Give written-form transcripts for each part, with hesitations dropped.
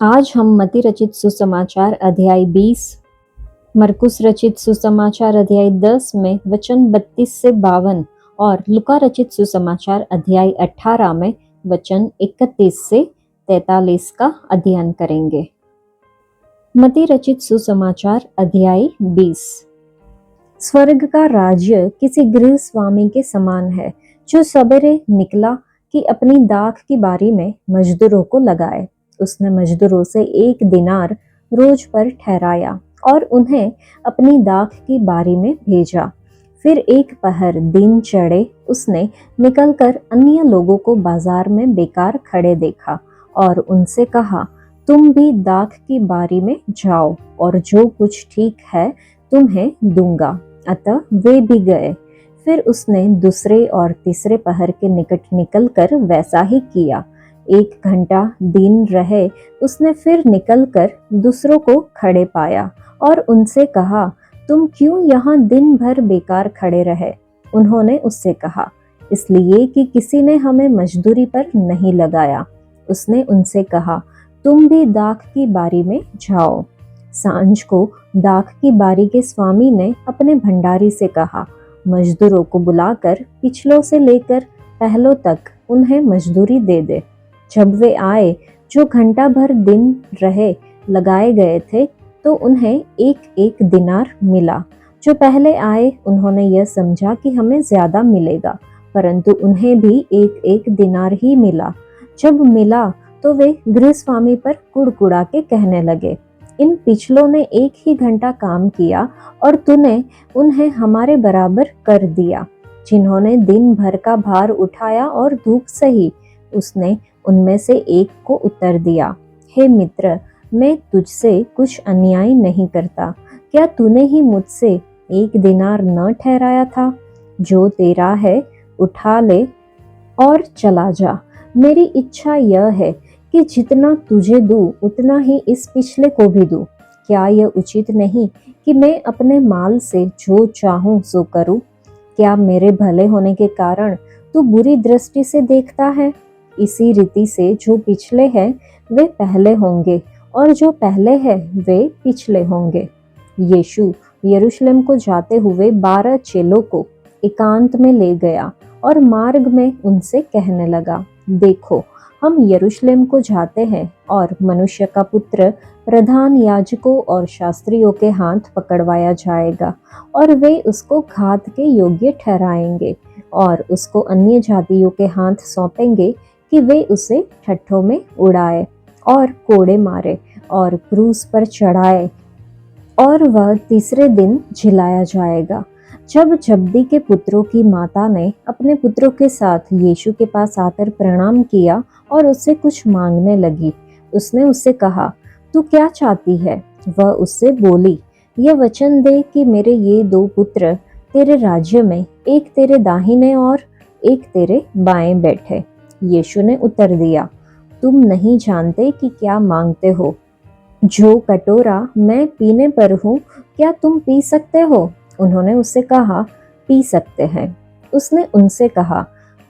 आज हम मती रचित सुसमाचार अध्याय 20, मरकुस रचित सुसमाचार अध्याय 10 में वचन 32 से 52 और लुका रचित सुसमाचार अध्याय 18 में वचन 31 से 43 का अध्ययन करेंगे। मती रचित सुसमाचार अध्याय 20। स्वर्ग का राज्य किसी गृह स्वामी के समान है, जो सवेरे निकला कि अपनी दाख की बारी में मजदूरों को लगाए। उसने मजदूरों से 1 दिनार रोज पर ठहराया और उन्हें अपनी दाख की बारी में भेजा। फिर एक पहर दिन चढ़े उसने निकलकर अन्य लोगों को बाजार में बेकार खड़े देखा और उनसे कहा, तुम भी दाख की बारी में जाओ और जो कुछ ठीक है तुम्हें दूंगा। अतः वे भी गए। फिर उसने दूसरे और तीसरे पहर के निकट निकलकर वैसा ही किया। 1 घंटा दिन रहे उसने फिर निकलकर दूसरों को खड़े पाया और उनसे कहा, तुम क्यों यहाँ दिन भर बेकार खड़े रहे? उन्होंने उससे कहा, इसलिए कि किसी ने हमें मजदूरी पर नहीं लगाया। उसने उनसे कहा, तुम भी दाख की बारी में जाओ। सांझ को दाख की बारी के स्वामी ने अपने भंडारी से कहा, मजदूरों को बुलाकर पिछलों से लेकर पहलों तक उन्हें मजदूरी दे दे। जब वे आए जो घंटा भर दिन रहे लगाए गए थे, तो उन्हें 1-1 दिनार मिला। जो पहले आए उन्होंने यह समझा कि हमें ज्यादा मिलेगा, परंतु उन्हें भी 1-1 दिनार ही मिला। जब मिला तो वे गृहस्वामी पर कुड़कुड़ा के कहने लगे, इन पिछलों ने 1 ही घंटा काम किया और तूने उन्हें हमारे बराबर कर दिया, जिन्होंने दिन भर का भार उठाया और धूप सही। उसने उनमें से एक को उत्तर दिया, हे मित्र, मैं तुझसे कुछ अन्याय नहीं करता। क्या तूने ही मुझसे 1 दिनार न ठहराया था? जो तेरा है उठा ले और चला जा। मेरी इच्छा यह है कि जितना तुझे दूं उतना ही इस पिछले को भी दूं। क्या यह उचित नहीं कि मैं अपने माल से जो चाहूं सो करूं? क्या मेरे भले होने के कारण तू बुरी दृष्टि से देखता है? इसी रीति से जो पिछले हैं वे पहले होंगे और जो पहले हैं वे पिछले होंगे। यीशु यरूशलेम को जाते हुए 12 चेलों को एकांत में ले गया और मार्ग में उनसे कहने लगा, देखो, हम यरूशलेम को जाते हैं और मनुष्य का पुत्र प्रधान याजकों और शास्त्रियों के हाथ पकड़वाया जाएगा और वे उसको घात के योग्य ठहराएंगे और उसको अन्य जातियों के हाथ सौंपेंगे कि वे उसे ठट्ठों में उड़ाए और कोड़े मारे और क्रूस पर चढ़ाए और वह तीसरे दिन जिलाया जाएगा। जब जब्दी के पुत्रों की माता ने अपने पुत्रों के साथ यीशु के पास आकर प्रणाम किया और उससे कुछ मांगने लगी, उसने उससे कहा, तू क्या चाहती है? वह उससे बोली, यह वचन दे कि मेरे ये 2 पुत्र तेरे राज्य में, एक तेरे दाहिने और एक तेरे बाएं बैठे। यीशु ने उत्तर दिया, तुम नहीं जानते कि क्या मांगते हो। जो कटोरा मैं पीने पर हूँ, क्या तुम पी सकते हो? उन्होंने उससे कहा, पी सकते हैं। उसने उनसे कहा,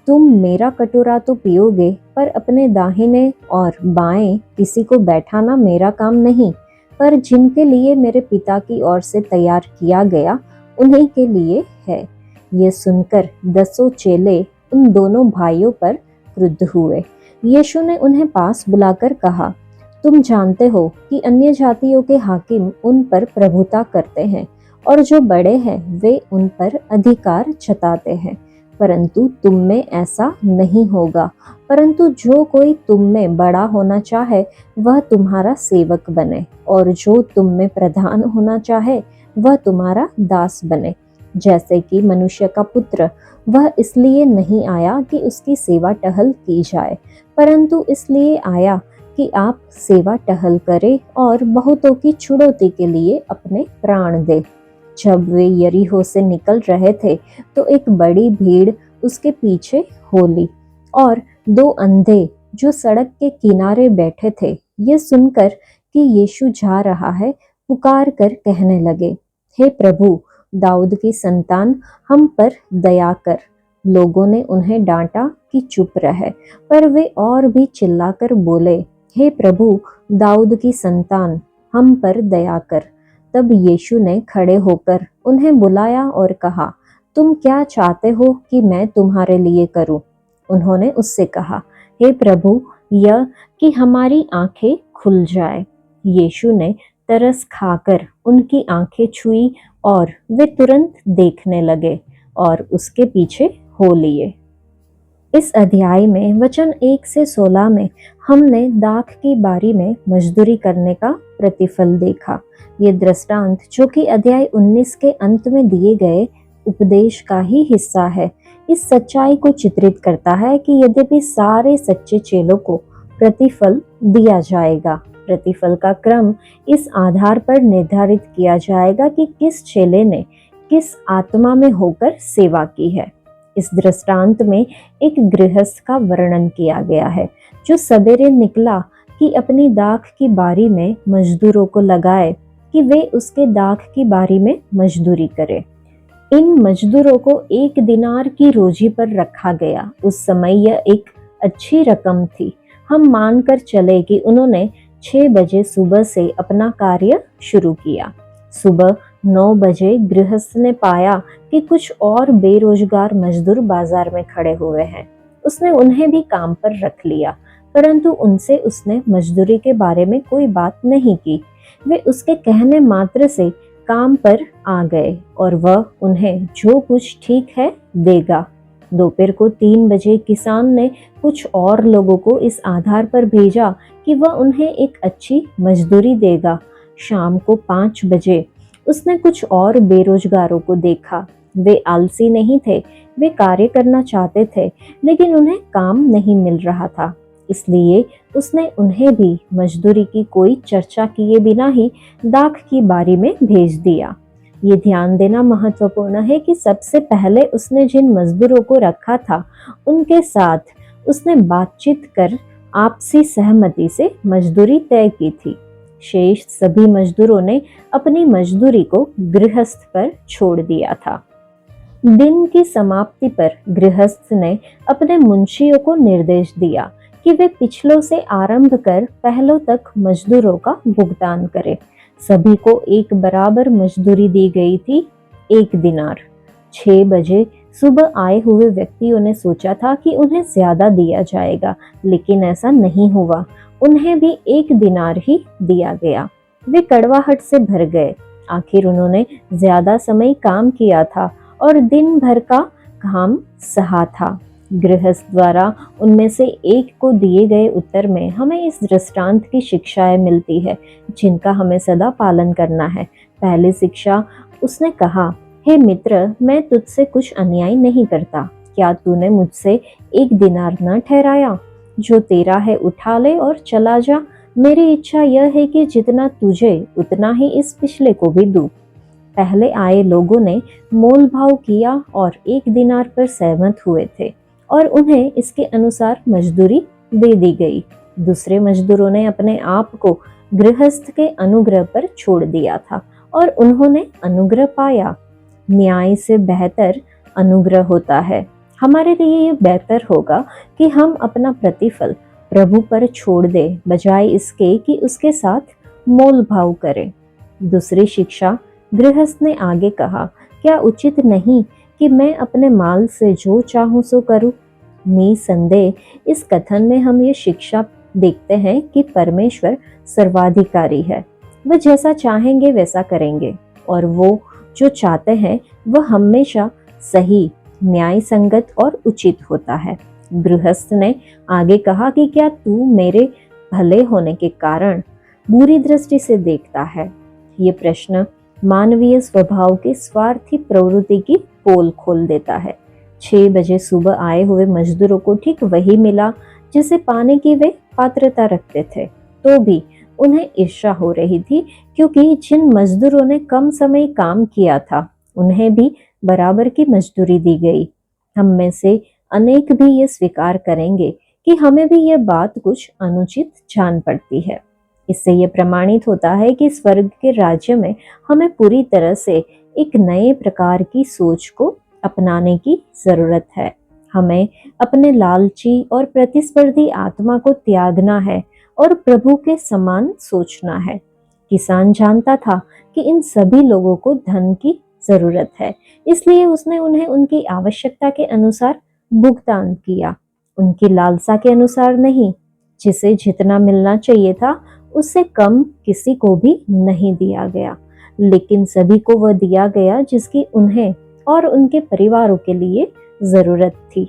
तुम मेरा कटोरा तो पियोगे, पर अपने दाहिने और बाएं किसी को बैठाना मेरा काम नहीं, पर जिनके लिए मेरे पिता की ओर से तैयार किया गया उन्हीं के लिए है। ये सुनकर 10 चेले उन दोनों भाइयों पर क्रुद्ध हुए। यीशु ने उन्हें पास बुलाकर कहा, तुम जानते हो कि अन्य जातियों के हाकिम उन पर प्रभुता करते हैं और जो बड़े हैं वे उन पर अधिकार जताते हैं, परंतु तुम में ऐसा नहीं होगा। परंतु जो कोई तुम में बड़ा होना चाहे वह तुम्हारा सेवक बने, और जो तुम में प्रधान होना चाहे वह तुम्हारा दास बने। जैसे कि मनुष्य का पुत्र वह इसलिए नहीं आया कि उसकी सेवा टहल की जाए, परंतु इसलिए आया कि आप सेवा टहल करें और बहुतों की छुड़ौती के लिए अपने प्राण दे। जब वे यरीहो से निकल रहे थे तो एक बड़ी भीड़ उसके पीछे हो ली, और 2 अंधे जो सड़क के किनारे बैठे थे ये सुनकर कि यीशु जा रहा है, पुकार कर कहने लगे, हे प्रभु, दाऊद की संतान, हम पर दया कर। लोगों ने उन्हें डांटा कि चुप रहे, पर वे और भी चिल्लाकर बोले, हे प्रभु, दाऊद की संतान, हम पर दया कर। तब यीशु ने खड़े होकर उन्हें बुलाया और कहा, तुम क्या चाहते हो कि मैं तुम्हारे लिए करूं? उन्होंने उससे कहा, हे प्रभु, यह कि हमारी आंखें खुल जाए। यीशु ने तरस खाकर उनकी आंखें छुई और वे तुरंत देखने लगे और उसके पीछे हो लिए। इस अध्याय में वचन 1 से 16 में हमने दाख की बारी में मजदूरी करने का प्रतिफल देखा। ये दृष्टांत, जो कि अध्याय 19 के अंत में दिए गए उपदेश का ही हिस्सा है, इस सच्चाई को चित्रित करता है कि यद्यपि सारे सच्चे चेलों को प्रतिफल दिया जाएगा, प्रतिफल का क्रम इस आधार पर निर्धारित किया जाएगा कि किस चेले ने किस आत्मा में होकर सेवा की है। इस दृष्टांत में एक गृहस्थ का वर्णन किया गया है, जो सवेरे निकला कि अपनी दाख की बारी में मजदूरों को लगाए कि वे उसके दाख की बारी में मजदूरी करें। इन मजदूरों को 1 दिनार की रोजी पर रखा गया। उस समय यह एक अच्छी रकम थी। हम मानकर चले कि उन्होंने 6 बजे सुबह से अपना कार्य शुरू किया। सुबह 9 बजे गृहस्थ ने पाया कि कुछ और बेरोजगार मजदूर बाजार में खड़े हुए हैं। उसने उन्हें भी काम पर रख लिया, परंतु उनसे उसने मजदूरी के बारे में कोई बात नहीं की। वे उसके कहने मात्र से काम पर आ गए और वह उन्हें जो कुछ ठीक है देगा। दोपहर को 3 बजे किसान ने कुछ और लोगों को इस आधार पर भेजा कि वह उन्हें एक अच्छी मजदूरी देगा। शाम को 5 बजे उसने कुछ और बेरोजगारों को देखा। वे आलसी नहीं थे, वे कार्य करना चाहते थे, लेकिन उन्हें काम नहीं मिल रहा था। इसलिए उसने उन्हें भी मजदूरी की कोई चर्चा किए बिना ही दाख की बारी में भेज दिया। ये ध्यान देना महत्वपूर्ण है कि सबसे पहले उसने जिन मजदूरों को रखा था, उनके साथ उसने बातचीत कर आपसी सहमति से मजदूरी तय की थी। शेष सभी मजदूरों ने अपनी मजदूरी को गृहस्थ पर छोड़ दिया था। दिन की समाप्ति पर गृहस्थ ने अपने मुंशियों को निर्देश दिया कि वे पिछलों से आरंभ कर पहलों तक मजदूरों का भुगतान करें। सभी को एक बराबर मजदूरी दी गई थी, 1 दिनार। 6 बजे सुबह आए हुए व्यक्तियों ने सोचा था कि उन्हें ज्यादा दिया जाएगा, लेकिन ऐसा नहीं हुआ। उन्हें भी 1 दिनार ही दिया गया। वे कड़वाहट से भर गए। आखिर उन्होंने ज्यादा समय काम किया था और दिन भर का घाम सहा था। गृहस्थ द्वारा उनमें से एक को दिए गए उत्तर में हमें इस दृष्टांत की शिक्षाएं मिलती है, जिनका हमें सदा पालन करना है। पहली शिक्षा, उसने कहा, हे मित्र, मैं तुझसे कुछ अन्याय नहीं करता। क्या तूने मुझसे 1 दिनार न ठहराया? जो तेरा है उठा ले और चला जा। मेरी इच्छा यह है कि जितना तुझे उतना ही इस पिछले को भी दूं। पहले आए लोगों ने मोल भाव किया और 1 दिनार पर सहमत हुए थे और उन्हें इसके अनुसार मजदूरी दे दी गई। दूसरे मजदूरों ने अपने आप को गृहस्थ के अनुग्रह पर छोड़ दिया था और उन्होंने अनुग्रह पाया। न्याय से बेहतर अनुग्रह होता है। हमारे लिए ये बेहतर होगा कि हम अपना प्रतिफल प्रभु पर छोड़ दें, बजाय इसके कि उसके साथ मोल भाव करें। दूसरी शिक्षा, गृहस्थ ने आगे कहा, क्या उचित नहीं कि मैं अपने माल से जो चाहूं सो करूं? निसंदेह इस कथन में हम ये शिक्षा देखते हैं कि परमेश्वर सर्वाधिकारी है। वह जैसा चाहेंगे वैसा करेंगे और वो जो चाहते हैं वह हमेशा सही, न्याय संगत और उचित होता है। गृहस्थ ने आगे कहा कि क्या तू मेरे भले होने के कारण बुरी दृष्टि से देखता है? ये प्रश्न मानवीय स्वभाव की स्वार्थी प्रवृत्ति की पोल खोल देता है। 6 बजे सुबह आए हुए मजदूरों को ठीक वही मिला जिसे पाने की वे पात्रता रखते थे, तो भी उन्हें ईर्ष्या हो रही थी, क्योंकि जिन मजदूरों ने कम समय काम किया था उन्हें भी बराबर की मजदूरी दी गई। हम में से अनेक भी ये स्वीकार करेंगे कि हमें भी यह बात कुछ अनुचित जान पड़ती है। इससे यह प्रमाणित होता है कि स्वर्ग के राज्य में हमें पूरी तरह से एक नए प्रकार की सोच को अपनाने की जरूरत है। हमें अपने लालची और प्रतिस्पर्धी आत्मा को त्यागना है और प्रभु के समान सोचना है। किसान जानता था कि इन सभी लोगों को धन की जरूरत है, इसलिए उसने उन्हें उनकी आवश्यकता के अनुसार भुगतान किया, उनकी लालसा के अनुसार नहीं। जिसे जितना मिलना चाहिए था उससे कम किसी को भी नहीं दिया गया, लेकिन सभी को वह दिया गया जिसकी उन्हें और उनके परिवारों के लिए जरूरत थी।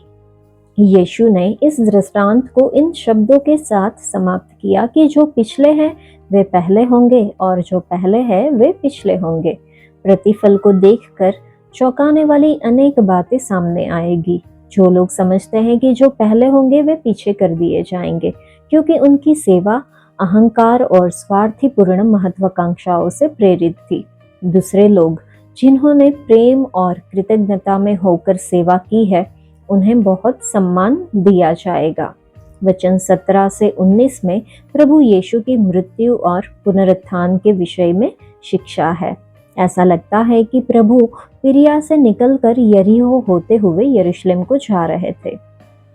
यीशु ने इस दृष्टांत को इन शब्दों के साथ समाप्त किया कि जो पिछले हैं वे पहले होंगे और जो पहले हैं वे पिछले होंगे। प्रतिफल को देखकर चौंकाने वाली अनेक बातें सामने आएगी। जो लोग समझते हैं कि जो पहले होंगे वे पीछे कर दिए जाएंगे, क्योंकि उनकी सेवा अहंकार और स्वार्थीपूर्ण महत्वाकांक्षाओं से प्रेरित थी। दूसरे लोग जिन्होंने प्रेम और कृतज्ञता में होकर सेवा की है उन्हें बहुत सम्मान दिया जाएगा। वचन 17 से 19 में प्रभु यीशु की मृत्यु और पुनरुत्थान के विषय में शिक्षा है। ऐसा लगता है कि प्रभु पिरिया से निकलकर यरीहो होते हुए यरूशलेम को जा रहे थे।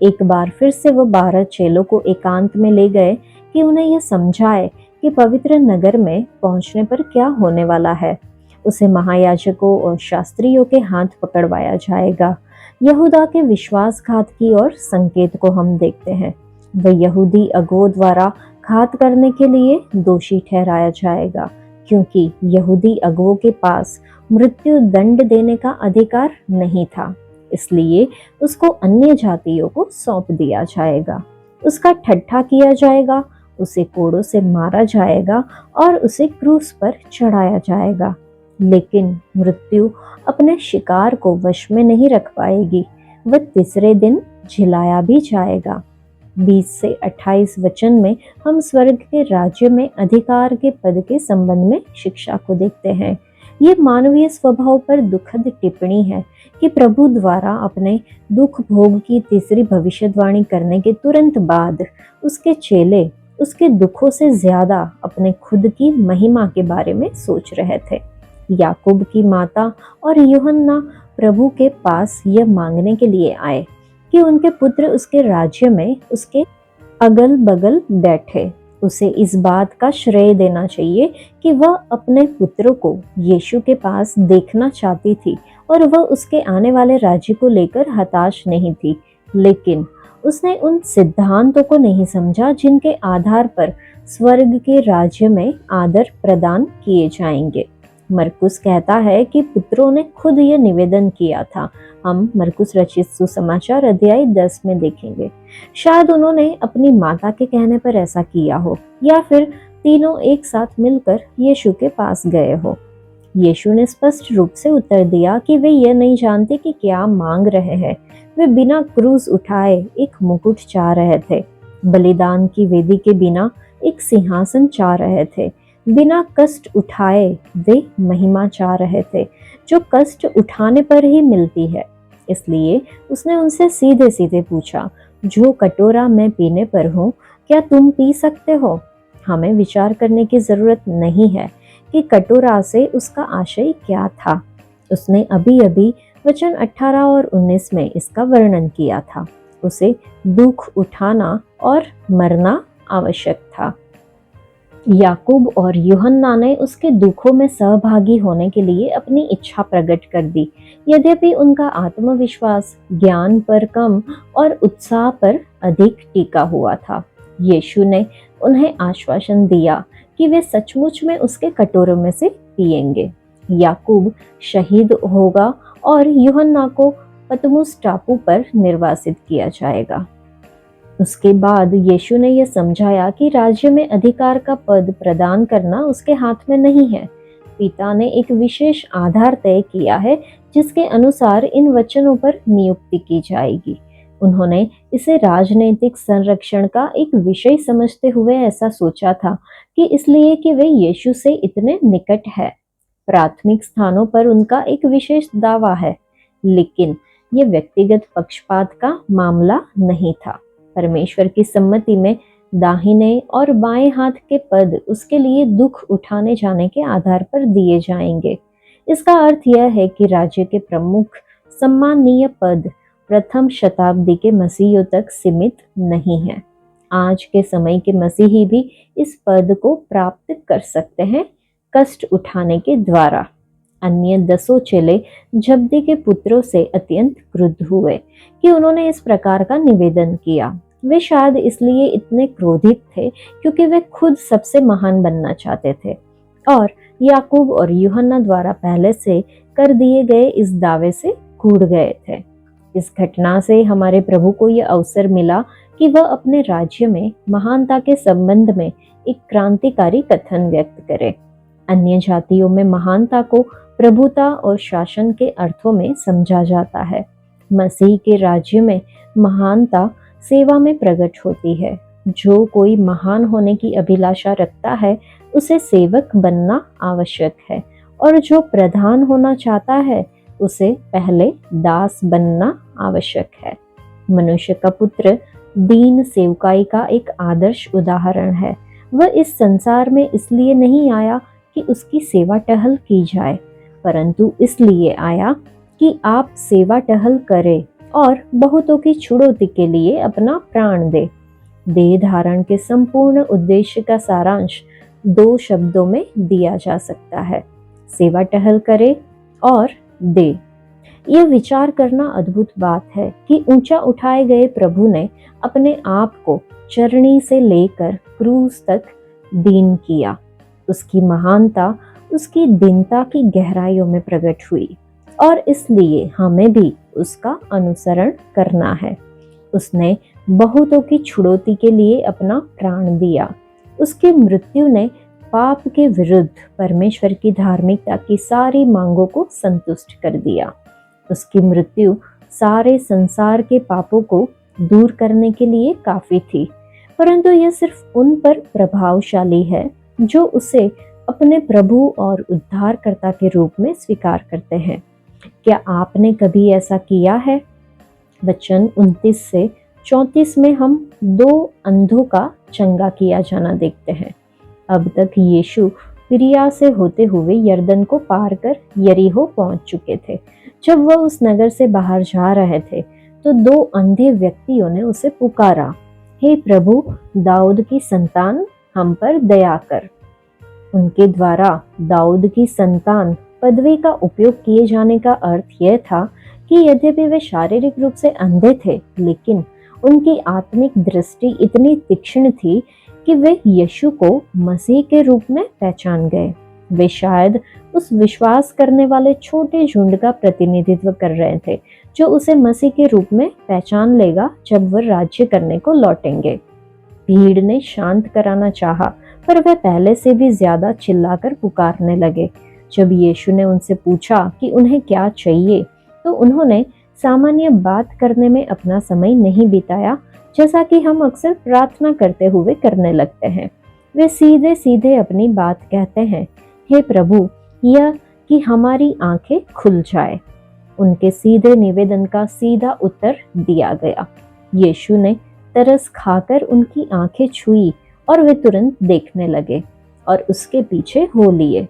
एक बार फिर से वो 12 चेलों को एकांत में ले गए कि उन्हें यह समझाए कि पवित्र नगर में पहुंचने पर क्या होने वाला है। उसे महायाजकों और शास्त्रियों के हाथ पकड़वाया जाएगा। यहूदा के विश्वासघात की ओर संकेत को हम देखते हैं। वह यहूदी अगुओं द्वारा घात करने के लिए दोषी ठहराया जाएगा, क्योंकि यहूदी अगुओं के पास मृत्यु दंड देने का अधिकार नहीं था, इसलिए उसको अन्य जातियों को सौंप दिया जाएगा। उसका ठट्ठा किया जाएगा, उसे कोड़ों से मारा जाएगा और उसे क्रूस पर चढ़ाया जाएगा। लेकिन मृत्यु अपने शिकार को वश में नहीं रख पाएगी, वह तीसरे दिन झिलाया भी जाएगा। 20 से 28 वचन में हम स्वर्ग के राज्य में अधिकार के पद के संबंध में शिक्षा को देखते हैं। ये मानवीय स्वभाव पर दुखद टिप्पणी है कि प्रभु द्वारा अपने दुख भोग की तीसरी भविष्यवाणी करने के तुरंत बाद उसके चेले उसके दुखों से ज्यादा अपने खुद की महिमा के बारे में सोच रहे थे। याकूब की माता और यूहन्ना प्रभु के पास यह मांगने के लिए आए कि उनके पुत्र उसके राज्य में उसके अगल बगल बैठे। उसे इस बात का श्रेय देना चाहिए कि वह अपने पुत्रों को यीशु के पास देखना चाहती थी और वह उसके आने वाले राज्य को लेकर हताश नहीं थी, लेकिन उसने उन सिद्धांतों को नहीं समझा जिनके आधार पर स्वर्ग के राज्य में आदर प्रदान किए जाएंगे। मरकुस कहता है कि पुत्रों ने खुद यह निवेदन किया था। हम मरकुस रचित सुसमाचार अध्याय 10 में देखेंगे। शायद उन्होंने अपनी माता के कहने पर ऐसा किया हो, या फिर तीनों एक साथ मिलकर यीशु के पास गए हो। यीशु ने स्पष्ट रूप से उत्तर दिया कि वे यह नहीं जानते कि क्या मांग रहे हैं। वे बिना क्रूस उठाए एक मुकुट चाह रहे थे, बलिदान की वेदी के बिना एक सिंहासन चाह रहे थे, बिना कष्ट उठाए वे महिमा चाह रहे थे, जो कष्ट उठाने पर ही मिलती है। इसलिए उसने उनसे सीधे सीधे पूछा, जो कटोरा मैं पीने पर हूँ क्या तुम पी सकते हो? हमें विचार करने की जरूरत नहीं है कि कटोरा से उसका आशय क्या था। उसने अभी अभी वचन 18 और 19 में इसका वर्णन किया था। उसे दुख उठाना और मरना आवश्यक था। याकूब और यूहन्ना ने उसके दुखों में सहभागी होने के लिए अपनी इच्छा प्रकट कर दी, यद्यपि उनका आत्मविश्वास ज्ञान पर कम और उत्साह पर अधिक टिका हुआ था। यीशु ने उन्हें आश्वासन दिया कि वे सचमुच में उसके कटोरों में से पिएंगे। याकूब शहीद होगा और यूहन्ना को पतमुस टापू पर निर्वासित किया जाएगा। उसके बाद यीशु ने यह समझाया कि राज्य में अधिकार का पद प्रदान करना उसके हाथ में नहीं है। पिता ने एक विशेष आधार तय किया है जिसके अनुसार इन वचनों पर नियुक्ति की जाएगी। उन्होंने इसे राजनीतिक संरक्षण का एक विषय समझते हुए ऐसा सोचा था कि इसलिए कि वे यीशु से इतने निकट है। प्राथमिक स्थानों पर उनका एक विशेष दावा है, लेकिन यह व्यक्तिगत पक्षपात का मामला नहीं था। परमेश्वर की सम्मति में दाहिने और बाएं हाथ के पद उसके लिए दुख उठाने जाने के आधार पर दिए जाएंगे। इसका अर्थ यह है कि राज्य के प्रमुख सम्माननीय पद प्रथम शताब्दी के मसीहियों तक सीमित नहीं है। आज के समय के मसीही भी इस पद को प्राप्त कर सकते हैं कष्ट उठाने के द्वारा। अन्य 10 चेले जब्दी के पुत्रों से अत्यंत क्रुद्ध हुए कि उन्होंने इस प्रकार का निवेदन किया। वे शायद इसलिए इतने क्रोधित थे क्योंकि वे खुद सबसे महान बनना चाहते थे और याकूब और यूहन्ना द्वारा पहले से कर दिए गए इस दावे से कूद गए थे। इस घटना से हमारे प्रभु को यह अवसर मिला कि वह अपने राज्य में महानता के संबंध में एक क्रांतिकारी कथन व्यक्त करे। अन्य जातियों में महानता को प्रभुता और शासन के अर्थों में समझा जाता है। मसीह के राज्य में महानता सेवा में प्रकट होती है। जो कोई महान होने की अभिलाषा रखता है उसे सेवक बनना आवश्यक है और जो प्रधान होना चाहता है उसे पहले दास बनना आवश्यक है। मनुष्य का पुत्र दीन सेवकाई का एक आदर्श उदाहरण है। वह इस संसार में इसलिए नहीं आया कि उसकी सेवा टहल की जाए, परंतु इसलिए आया कि आप सेवा टहल करें और बहुतों की छुड़ौती के लिए अपना प्राण दे। देह धारण के संपूर्ण उद्देश्य का सारांश 2 शब्दों में दिया जा सकता है, सेवा टहल करे और दे। यह विचार करना अद्भुत बात है कि ऊंचा उठाए गए प्रभु ने अपने आप को चरणी से लेकर क्रूस तक दीन किया। उसकी महानता उसकी दीनता की गहराइयों में प्रकट हुई और इसलिए हमें भी उसका अनुसरण करना है। उसने बहुतों की छुड़ौती के लिए अपना प्राण दिया। उसकी मृत्यु ने पाप के विरुद्ध परमेश्वर की धार्मिकता की सारी मांगों को संतुष्ट कर दिया। उसकी मृत्यु सारे संसार के पापों को दूर करने के लिए काफी थी, परंतु यह सिर्फ उन पर प्रभावशाली है जो उसे अपने प्रभु और उद्धारकर्ता के रूप में स्वीकार करते हैं। क्या आपने कभी ऐसा किया है? वचन 29 से 34 में हम 2 अंधों का चंगा किया जाना देखते हैं। अब तक यीशु पिरिया से होते हुए यरदन को पार कर यरीहो पहुंच चुके थे। जब वह उस नगर से बाहर जा रहे थे तो 2 अंधे व्यक्तियों ने उसे पुकारा, हे प्रभु, दाऊद की संतान, हम पर दया कर। उनके द्वारा दाऊद की संतान पदवी का उपयोग किए जाने का अर्थ यह था कि यद्यपि वे शारीरिक रूप से अंधे थे, लेकिन उनकी आत्मिक दृष्टि इतनी तीक्ष्ण थी कि वे यीशु को मसीह के रूप में पहचान गए। वे शायद उस विश्वास करने वाले छोटे झुंड का प्रतिनिधित्व कर रहे थे जो उसे मसीह के रूप में पहचान लेगा जब वह राज्य करने को लौटेंगे। भीड़ ने शांत कराना चाहा, पर वह पहले से भी ज्यादा चिल्लाकर पुकारने लगे। जब यीशु ने उनसे पूछा कि उन्हें क्या चाहिए, तो उन्होंने सामान्य बात करने में अपना समय नहीं बिताया, जैसा कि हम अक्सर प्रार्थना करते हुए करने लगते हैं। वे सीधे सीधे अपनी बात कहते हैं, हे प्रभु, यह कि हमारी आंखें खुल जाए। उनके सीधे निवेदन का सीधा उत्तर दिया गया। यीशु ने तरस खाकर उनकी आंखें छुई और वे तुरंत देखने लगे और उसके पीछे हो लिए।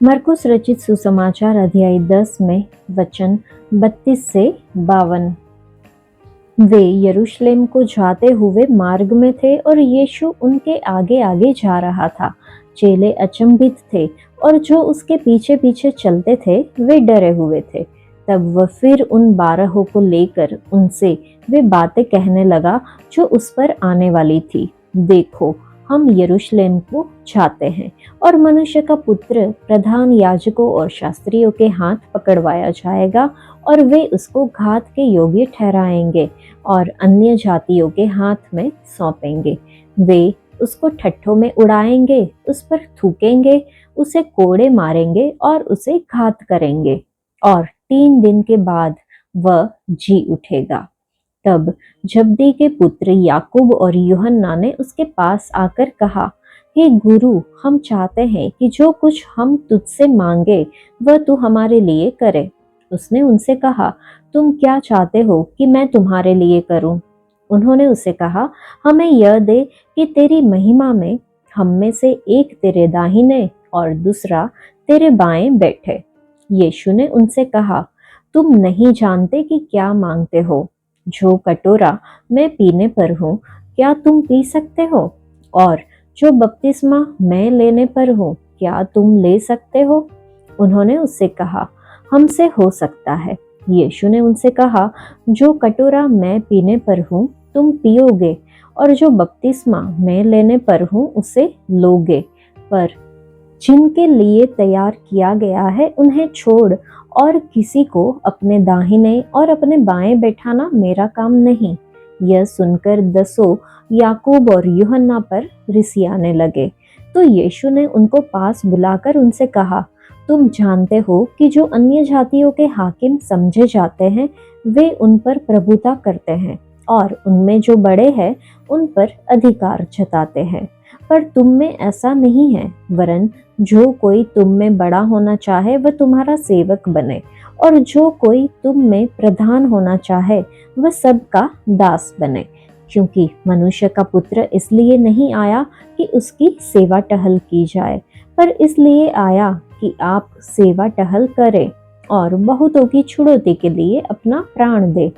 मरकुस रचित सुसमाचार अध्याय 10 में वचन 32 से 52। वे यरूशलेम को जाते हुए मार्ग में थे और यीशु उनके आगे आगे जा रहा था। चेले अचंभित थे और जो उसके पीछे पीछे चलते थे वे डरे हुए थे। तब वह फिर उन 12 को लेकर उनसे वे बातें कहने लगा जो उस पर आने वाली थी। देखो, हम यरूशलेम को जाते हैं और मनुष्य का पुत्र प्रधान याजकों और शास्त्रियों के हाथ पकड़वाया जाएगा और वे उसको घात के योग्य ठहराएंगे और अन्य जातियों के हाथ में सौंपेंगे। वे उसको ठट्ठों में उड़ाएंगे, उस पर थूकेंगे, उसे कोड़े मारेंगे और उसे घात करेंगे और 3 दिन के बाद वह जी उठेगा। तब जब्दी के पुत्र याकूब और यूहन्ना ने उसके पास आकर कहा, हे गुरु, हम चाहते हैं कि जो कुछ हम तुझसे मांगे वह तू हमारे लिए करे। उसने उनसे कहा, तुम क्या चाहते हो कि मैं तुम्हारे लिए करूं? उन्होंने उसे कहा, हमें यह दे कि तेरी महिमा में हम में से एक तेरे दाहिने और दूसरा तेरे बाएं बैठे। यीशु ने उनसे कहा, तुम नहीं जानते कि क्या मांगते हो। जो कटोरा मैं पीने पर हूँ क्या तुम पी सकते हो? और जो बपतिस्मा मैं लेने पर हूँ, क्या तुम ले सकते हो? उन्होंने उससे कहा, हमसे हो सकता है। यीशु ने उनसे कहा, जो कटोरा मैं पीने पर हूँ तुम पियोगे, और जो बपतिस्मा मैं लेने पर हूँ उसे लोगे, पर जिनके लिए तैयार किया गया है उन्हें छोड़ और किसी को अपने दाहिने और अपने बाएं बैठाना मेरा काम नहीं। यह सुनकर दसों याकूब और यूहन्ना पर रिसियाने लगे। तो यीशु ने उनको पास बुलाकर उनसे कहा, तुम जानते हो कि जो अन्य जातियों के हाकिम समझे जाते हैं वे उन पर प्रभुता करते हैं और उनमें जो बड़े हैं उन पर अधिकार जताते हैं, पर तुम में ऐसा नहीं है, वरन जो कोई तुम में बड़ा होना चाहे वह तुम्हारा सेवक बने, और जो कोई तुम में प्रधान होना चाहे वह सबका दास बने। क्योंकि मनुष्य का पुत्र इसलिए नहीं आया कि उसकी सेवा टहल की जाए, पर इसलिए आया कि आप सेवा टहल करें और बहुतों की छुड़ौती के लिए अपना प्राण दे।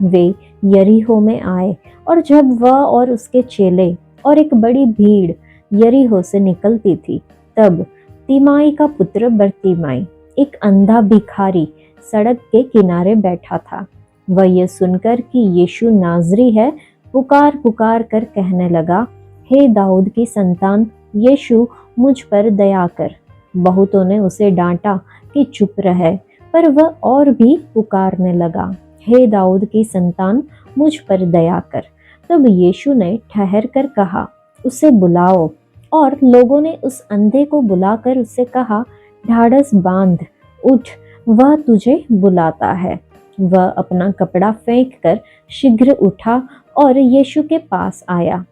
वे यरीहो में आए, और जब वह और उसके चेले और एक बड़ी भीड़ यरीहो से निकलती थी, तब तिमाई का पुत्र बरतिमाई, एक अंधा भिखारी, सड़क के किनारे बैठा था। वह यह सुनकर कि यीशु नाजरी है, पुकार पुकार कर कहने लगा, हे दाऊद की संतान, यीशु मुझ पर दया कर। बहुतों ने उसे डांटा कि चुप रहे, पर वह और भी पुकारने लगा, हे दाऊद की संतान, मुझ पर दया कर। तब यीशु ने ठहर कर कहा, उसे बुलाओ। और लोगों ने उस अंधे को बुलाकर उससे कहा, ढाढ़स बांध, उठ, वह तुझे बुलाता है। वह अपना कपड़ा फेंक कर शीघ्र उठा और यीशु के पास आया।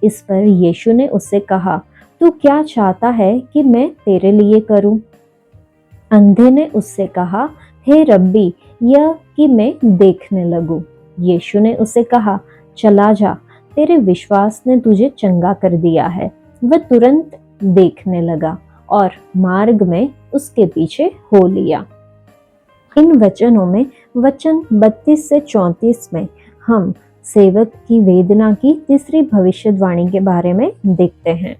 इस पर यीशु ने उससे कहा, तू क्या चाहता है कि मैं तेरे लिए करूं? अंधे ने उससे कहा, हे रब्बी, यह कि मैं देखने लगूं। यीशु ने उसे कहा, चला जा, तेरे विश्वास ने तुझे चंगा कर दिया है। वह तुरंत देखने लगा और मार्ग में उसके पीछे हो लिया। इन वचनों में वचन 32 से 34 में हम सेवक की वेदना की तीसरी भविष्यवाणी के बारे में देखते हैं।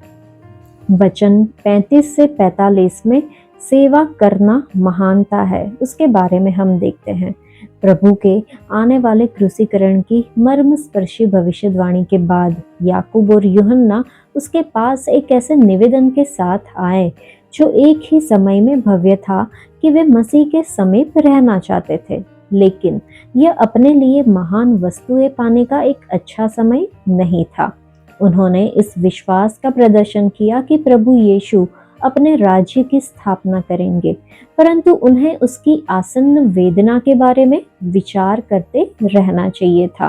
वचन 35 से 45 में सेवा करना महानता है, उसके बारे में हम देखते हैं। प्रभु के आने वाले क्रूसीकरण की मर्मस्पर्शी भविष्यवाणी के बाद याकूब और यूहन्ना उसके पास एक ऐसे निवेदन के साथ आए जो एक ही समय में भव्य था कि वे मसीह के समीप रहना चाहते थे, लेकिन यह अपने लिए महान वस्तुएं पाने का एक अच्छा समय नहीं था। उन्होंने इस विश्वास का प्रदर्शन किया कि प्रभु यीशु अपने राज्य की स्थापना करेंगे, परंतु उन्हें उसकी आसन्न वेदना के बारे में विचार करते रहना चाहिए था।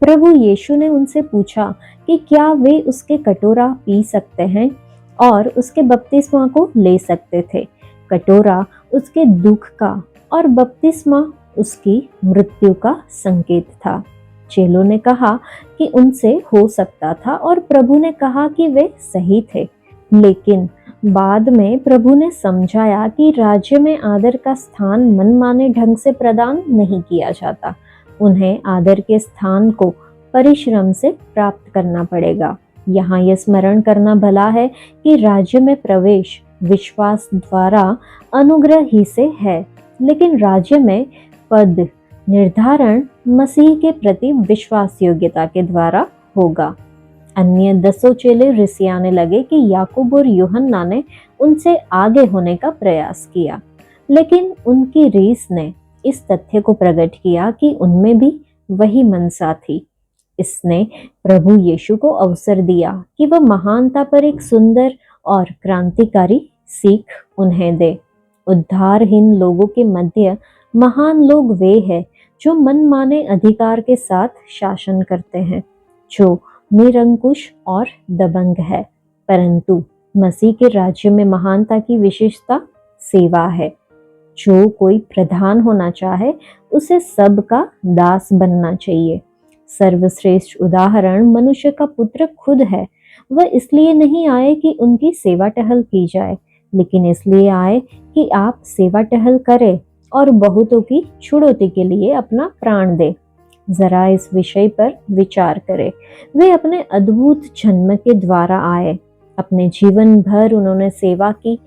प्रभु यीशु ने उनसे पूछा कि क्या वे उसके कटोरा पी सकते हैं और उसके बपतिस्मा को ले सकते थे। कटोरा उसके दुख का और बपतिस्मा उसकी मृत्यु का संकेत था। चेलों ने कहा कि उनसे हो सकता था और प्रभु ने कहा कि वे सही थे, लेकिन बाद में प्रभु ने समझाया कि राज्य में आदर का स्थान मनमाने ढंग से प्रदान नहीं किया जाता। उन्हें आदर के स्थान को परिश्रम से प्राप्त करना पड़ेगा। यहाँ यह स्मरण करना भला है कि राज्य में प्रवेश विश्वास द्वारा अनुग्रह ही से है, लेकिन राज्य में पद निर्धारण मसीह के प्रति विश्वास योग्यता के द्वारा होगा। अन्य 10 चेले रिसियाने लगे कि याकूब और यूहन्ना ने उनसे आगे होने का प्रयास किया, लेकिन उनकी रीस ने इस तथ्य को प्रकट किया कि उनमें भी वही मनसा थी। इसने प्रभु यीशु को अवसर दिया कि वह महानता पर एक सुंदर और क्रांतिकारी सीख उन्हें दे। उद्धारहीन लोगों के मध्य महान लोग वे हैं जो मनमाने अधिकार के साथ शासन करते हैं, जो निरंकुश और दबंग है, परंतु मसीह के राज्य में महानता की विशेषता सेवा है। जो कोई प्रधान होना चाहे उसे सबका दास बनना चाहिए। सर्वश्रेष्ठ उदाहरण मनुष्य का पुत्र खुद है। वह इसलिए नहीं आए कि उनकी सेवा टहल की जाए, लेकिन इसलिए आए कि आप सेवा टहल करें और बहुतों की छुड़ौती के लिए अपना प्राण दे। जरा इस विषय पर विचार करें। वे अपने अद्भुत जन्म के द्वारा आए, अपने जीवन भर उन्होंने सेवा की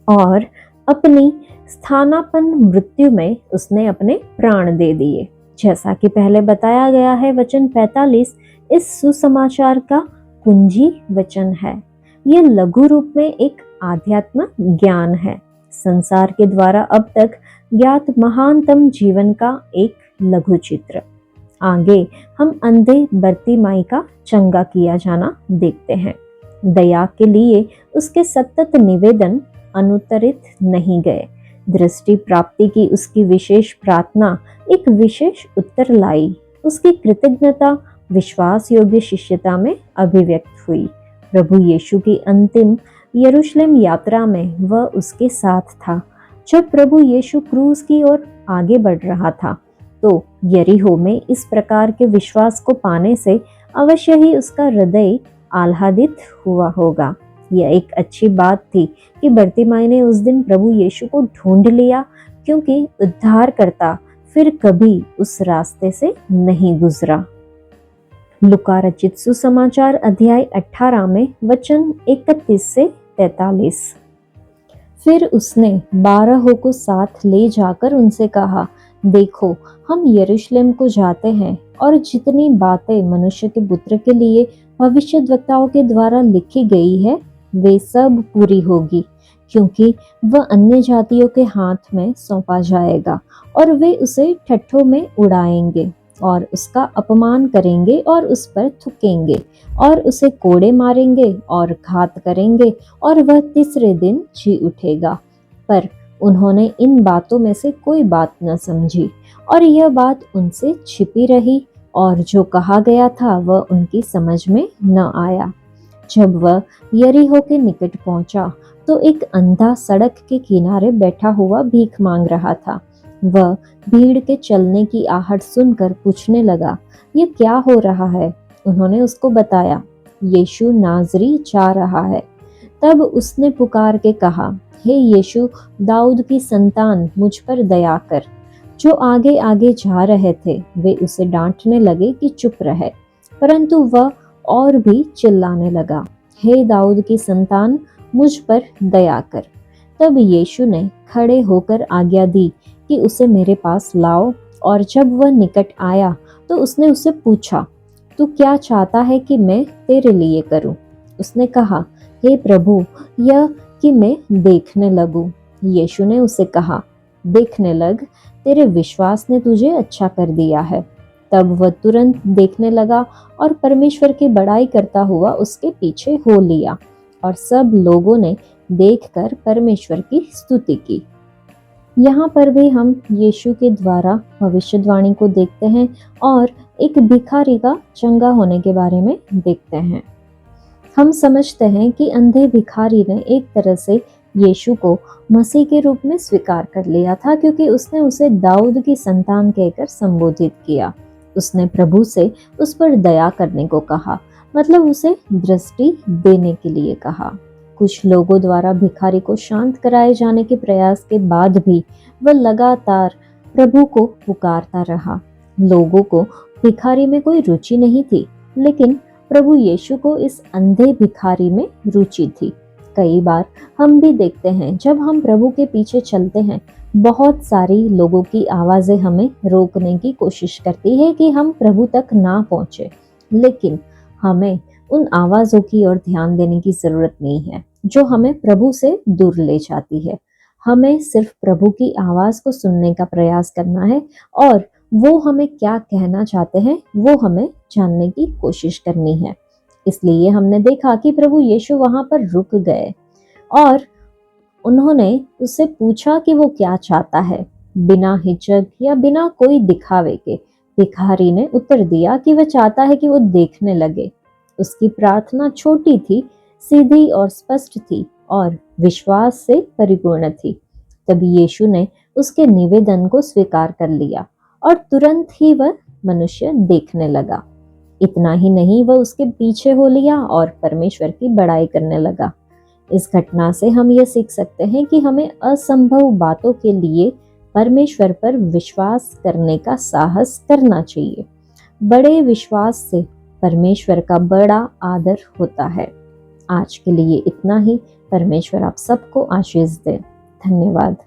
और अपनी स्थानापन्न मृत्यु में उसने अपने प्राण दे दिए। जैसा कि पहले बताया गया है, वचन 45 इस सुसमाचार का कुंजी वचन है। यह लघु रूप में एक आध्यात्म ज्ञान है, संसार के द्वारा अब तक ज्ञात महानतम जीवन का एक लघु चित्र। आगे हम अंधे बर्तिमाई का चंगा किया जाना देखते हैं। दया के लिए उसके सतत निवेदन अनुत्तरित नहीं गए। दृष्टि प्राप्ति की उसकी विशेष प्रार्थना एक विशेष उत्तर लाई। उसकी कृतज्ञता विश्वास योग्य शिष्यता में अभिव्यक्त हुई। प्रभु यीशु की अंतिम यरूशलेम यात्रा में वह उसके साथ था। जब प्रभु यीशु क्रूस की ओर आगे बढ़ रहा था, तो यरीहो में इस प्रकार के विश्वास को पाने से अवश्य ही उसका हृदय आह्लादित हुआ होगा। यह एक अच्छी बात थी कि बर्तिमाई ने उस दिन प्रभु यीशु को ढूंढ लिया, क्योंकि उद्धारकर्ता फिर कभी उस रास्ते से नहीं गुजरा। लूका रचित सुसमाचार अध्याय 18 में वचन 31 से 43। फिर उसने 12 को साथ ले जाकर उनसे कहा, देखो, हम यरूशलेम को जाते हैं और जितनी बातें मनुष्य के पुत्र के लिए भविष्यद्वक्ताओं के द्वारा लिखी गई है, वे सब पूरी होगी, क्योंकि वह अन्य जातियों के हाथ में सौंपा जाएगा और वे उसे ठट्ठों में उड़ाएंगे और उसका अपमान करेंगे और उस पर थूकेंगे और उसे कोड़े मारेंगे और घात करेंगे और वह तीसरे दिन जी उठेगा। पर उन्होंने इन बातों में से कोई बात न समझी और यह बात उनसे छिपी रही और जो कहा गया था वह उनकी समझ में न आया। जब वह यरीहो के निकट पहुंचा, तो एक अंधा सड़क के किनारे बैठा हुआ भीख मांग रहा था। वह भीड़ के चलने की आहट सुनकर पूछने लगा, ये क्या हो रहा है? उन्होंने उसको बताया, यीशु नाजरी जा रहा है। तब उसने पुकार के कहा, हे यीशु, दाऊद की संतान, मुझ पर दया कर। जो आगे आगे जा रहे थे वे उसे डांटने लगे कि चुप रहे, परंतु वह और भी चिल्लाने लगा, हे दाऊद की संतान, मुझ पर दया कर। तब यीशु ने खड़े होकर आज्ञा दी कि उसे मेरे पास लाओ, और जब वह निकट आया तो उसने उससे पूछा, तू क्या चाहता है कि मैं तेरे लिए करूं? उसने कहा, हे प्रभु, यह कि मैं देखने लगूं। यीशु ने उसे कहा, देखने लग, तेरे विश्वास ने तुझे अच्छा कर दिया है। तब वह तुरंत देखने लगा और परमेश्वर की बड़ाई करता हुआ उसके पीछे हो लिया, और सब लोगों ने देखकर परमेश्वर की स्तुति की। यहाँ पर भी हम यीशु के द्वारा भविष्यवाणी को देखते हैं और एक भिखारी का चंगा होने के बारे में देखते हैं। हम समझते हैं कि अंधे भिखारी ने एक तरह से यीशु को मसीह के रूप में स्वीकार कर लिया था, क्योंकि उसने उसे दाऊद की संतान कहकर संबोधित किया। उसने प्रभु से उस पर दया करने को कहा, मतलब उसे दृष्टि देने के लिए कहा। कुछ लोगों द्वारा भिखारी को शांत कराए जाने के प्रयास के बाद भी वह लगातार प्रभु को पुकारता रहा। लोगों को भिखारी में कोई रुचि नहीं थी, लेकिन प्रभु यीशु को इस अंधे भिखारी में रुचि थी। कई बार हम भी देखते हैं, जब हम प्रभु के पीछे चलते हैं, बहुत सारी लोगों की आवाजें हमें रोकने की कोशिश करती है कि हम प्रभु तक ना पहुंचे, लेकिन हमें उन आवाजों की ओर ध्यान देने की जरूरत नहीं है जो हमें प्रभु से दूर ले जाती है। हमें सिर्फ प्रभु की आवाज को सुनने का प्रयास करना है और वो हमें क्या कहना चाहते हैं वो हमें जानने की कोशिश करनी है। इसलिए हमने देखा कि प्रभु यीशु वहां पर रुक गए और उन्होंने उससे पूछा कि वो क्या चाहता है। बिना हिचक या बिना कोई दिखावे के भिखारी ने उत्तर दिया कि वह चाहता है कि वो देखने लगे। उसकी प्रार्थना छोटी थी, सीधी और स्पष्ट थी और विश्वास से परिपूर्ण थी। तभी यीशु ने उसके निवेदन को स्वीकार कर लिया और तुरंत ही वह मनुष्य देखने लगा। इतना ही नहीं, वह उसके पीछे हो लिया और परमेश्वर की बड़ाई करने लगा। इस घटना से हम यह सीख सकते हैं कि हमें असंभव बातों के लिए परमेश्वर पर विश्वास करने का साहस करना चाहिए। बड़े विश्वास से परमेश्वर का बड़ा आदर होता है। आज के लिए इतना ही। परमेश्वर आप सबको आशीष दे। धन्यवाद।